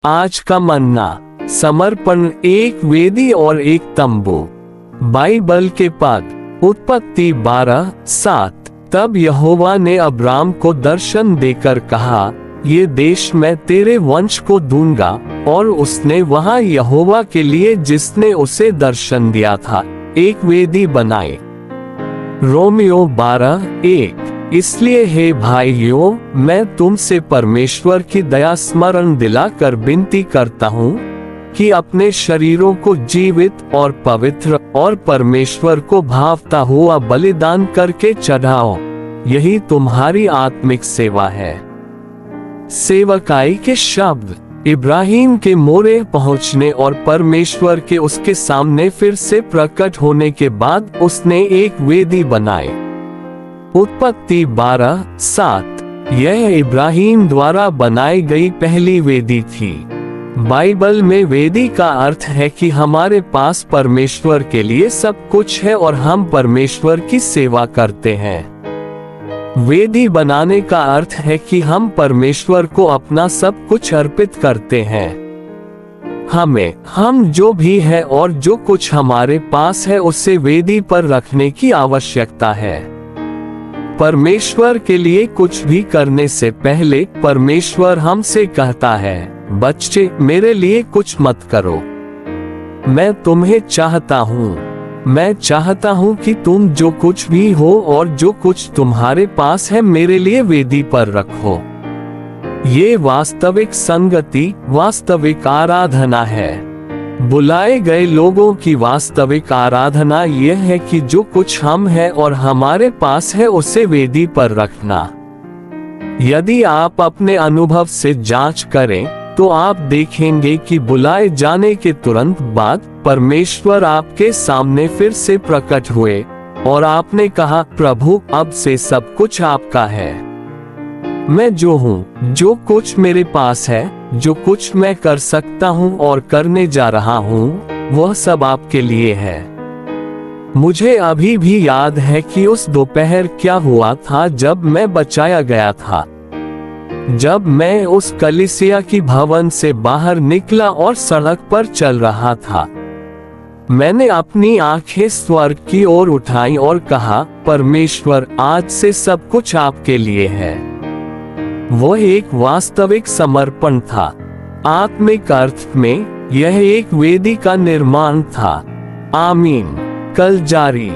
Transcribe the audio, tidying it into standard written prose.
आज का मन्ना, समर्पण, एक वेदी और एक तंबू। बाइबल के पद, उत्पत्ति 12:7। तब यहोवा ने अब्राम को दर्शन देकर कहा, ये देश मैं तेरे वंश को दूंगा, और उसने वहां यहोवा के लिए जिसने उसे दर्शन दिया था एक वेदी बनाई। रोमियो 12:1। इसलिए हे भाइयों, मैं तुमसे परमेश्वर की दया स्मरण दिलाकर विनती करता हूँ कि अपने शरीरों को जीवित और पवित्र और परमेश्वर को भावता हुआ बलिदान करके चढ़ाओ, यही तुम्हारी आत्मिक सेवा है। सेवकाई के शब्द, इब्राहिम के मोरे पहुंचने और परमेश्वर के उसके सामने फिर से प्रकट होने के बाद उसने एक वेदी बनाई। उत्पत्ति 12:7। यह इब्राहिम द्वारा बनाई गई पहली वेदी थी। बाइबल में वेदी का अर्थ है कि हमारे पास परमेश्वर के लिए सब कुछ है और हम परमेश्वर की सेवा करते हैं। वेदी बनाने का अर्थ है कि हम परमेश्वर को अपना सब कुछ अर्पित करते हैं। हम जो भी है और जो कुछ हमारे पास है उसे वेदी पर रखने की आवश्यकता है। परमेश्वर के लिए कुछ भी करने से पहले परमेश्वर हमसे कहता है, बच्चे, मेरे लिए कुछ मत करो, मैं तुम्हें चाहता हूँ। मैं चाहता हूँ कि तुम जो कुछ भी हो और जो कुछ तुम्हारे पास है मेरे लिए वेदी पर रखो। ये वास्तविक संगति, वास्तविक आराधना है। बुलाए गए लोगों की वास्तविक आराधना यह है कि जो कुछ हम है और हमारे पास है उसे वेदी पर रखना। यदि आप अपने अनुभव से जांच करें तो आप देखेंगे कि बुलाए जाने के तुरंत बाद परमेश्वर आपके सामने फिर से प्रकट हुए और आपने कहा, प्रभु, अब से सब कुछ आपका है। मैं जो हूँ, जो कुछ मेरे पास है, जो कुछ मैं कर सकता हूँ और करने जा रहा हूँ, वह सब आपके लिए है। मुझे अभी भी याद है कि उस दोपहर क्या हुआ था जब मैं बचाया गया था। जब मैं उस कलीसिया की भवन से बाहर निकला और सड़क पर चल रहा था, मैंने अपनी आंखें स्वर्ग की ओर उठाई और कहा, परमेश्वर, आज से सब कुछ आपके लिए है। वह एक वास्तविक समर्पण था। आत्मिक अर्थ में यह एक वेदी का निर्माण था। आमीन। कल जारी।